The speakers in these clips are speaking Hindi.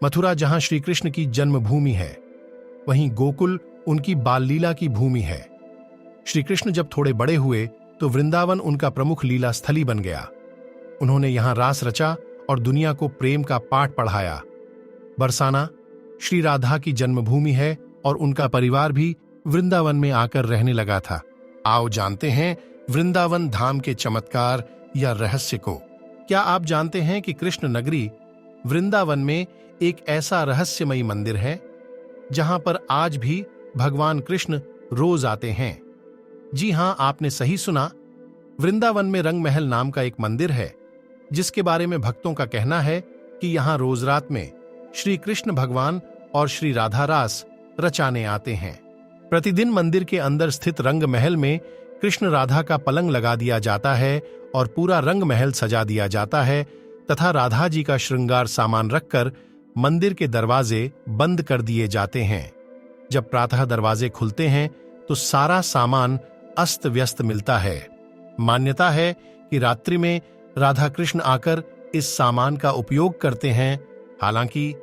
मथुरा जहां श्री कृष्ण की जन्मभूमि है, वहीं गोकुल उनकी बाल लीला की भूमि है। श्री कृष्ण जब थोड़े बड़े हुए तो वृंदावन उनका प्रमुख लीला स्थली बन गया। उन्होंने यहां रास रचा और दुनिया को प्रेम का पाठ पढ़ाया। बरसाना श्री राधा की जन्मभूमि है और उनका परिवार भी वृंदावन में आकर रहने लगा था। आओ जानते हैं वृंदावन धाम के चमत्कार या रहस्य को। क्या आप जानते हैं कि कृष्ण नगरी वृंदावन में एक ऐसा रहस्यमयी मंदिर है जहां पर आज भी भगवान कृष्ण रोज आते हैं? जी हां, आपने सही सुना। वृंदावन में रंग महल नाम का एक मंदिर है जिसके बारे में भक्तों का कहना है कि यहां रोज रात में श्री कृष्ण भगवान और श्री राधा रास रचाने आते हैं। प्रतिदिन मंदिर के अंदर स्थित रंग महल में कृष्ण राधा का पलंग लगा दिया जाता है और पूरा रंग महल सजा दिया जाता है तथा राधा जी का श्रृंगार सामान रखकर मंदिर के दरवाजे बंद कर दिए जाते हैं। जब प्रातः दरवाजे खुलते हैं तो सारा सामान अस्त व्यस्त मिलता है। मान्यता है कि रात्रि में राधा कृष्ण आकर इस सामान का उपयोग करते हैं। हालांकि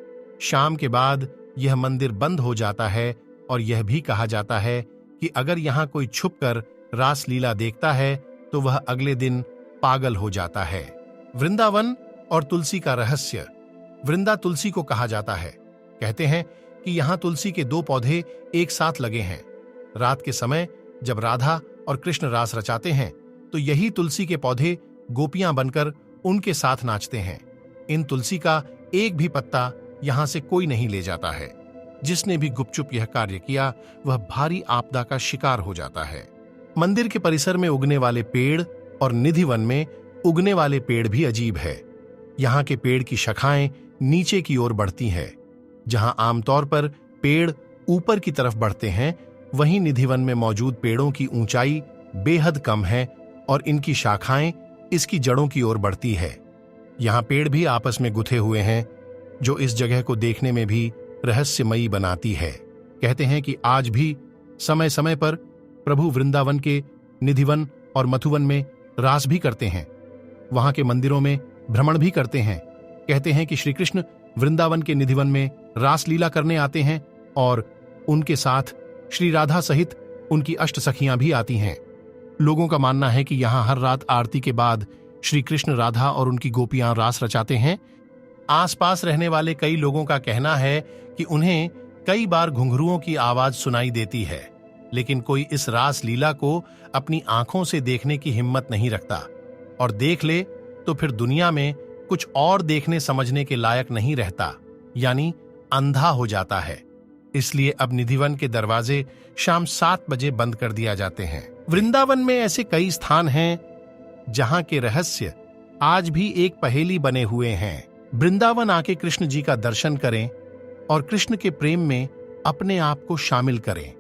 शाम के बाद यह मंदिर बंद हो जाता है और यह भी कहा जाता है कि अगर यहां कोई छुपकर रास लीला देखता है तो वह अगले दिन पागल हो जाता है। वृंदावन और तुलसी का रहस्य। वृंदा तुलसी को कहा जाता है। कहते हैं कि यहां तुलसी के 2 पौधे एक साथ लगे हैं। रात के समय जब राधा और कृष्ण रास रचाते हैं तो यही तुलसी के पौधे गोपियां बनकर उनके साथ नाचते हैं। इन तुलसी का एक भी पत्ता यहां से कोई नहीं ले जाता है। जिसने भी गुपचुप यह कार्य किया वह भारी आपदा का शिकार हो जाता है। मंदिर के परिसर में उगने वाले पेड़ और निधिवन में उगने वाले पेड़ भी अजीब है। यहाँ के पेड़ की शाखाएं नीचे की ओर बढ़ती हैं। जहां आमतौर पर पेड़ ऊपर की तरफ बढ़ते हैं, वहीं निधिवन में मौजूद पेड़ों की ऊंचाई बेहद कम है और इनकी शाखाएं इसकी जड़ों की ओर बढ़ती है। यहाँ पेड़ भी आपस में गुथे हुए हैं, जो इस जगह को देखने में भी रहस्यमयी बनाती है। कहते हैं कि आज भी समय समय पर प्रभु वृंदावन के निधिवन और मथुवन में रास भी करते हैं। वहां के मंदिरों में भ्रमण भी करते हैं। कहते हैं कि श्री कृष्ण वृंदावन के निधिवन में रास लीला करने आते हैं और उनके साथ श्री राधा सहित उनकी अष्ट सखियां भी आती हैं। लोगों का मानना है कि यहां हर रात आरती के बाद श्री कृष्ण राधा और उनकी गोपियां रास रचाते हैं। आसपास रहने वाले कई लोगों का कहना है कि उन्हें कई बार घुंघरुओं की आवाज सुनाई देती है, लेकिन कोई इस रास लीला को अपनी आंखों से देखने की हिम्मत नहीं रखता, और देख ले तो फिर दुनिया में कुछ और देखने समझने के लायक नहीं रहता, यानी अंधा हो जाता है। इसलिए अब निधिवन के दरवाजे शाम 7 बजे बंद कर दिया जाते हैं। वृंदावन में ऐसे कई स्थान हैं जहां के रहस्य आज भी एक पहेली बने हुए हैं। वृंदावन आके कृष्ण जी का दर्शन करें और कृष्ण के प्रेम में अपने आप को शामिल करें।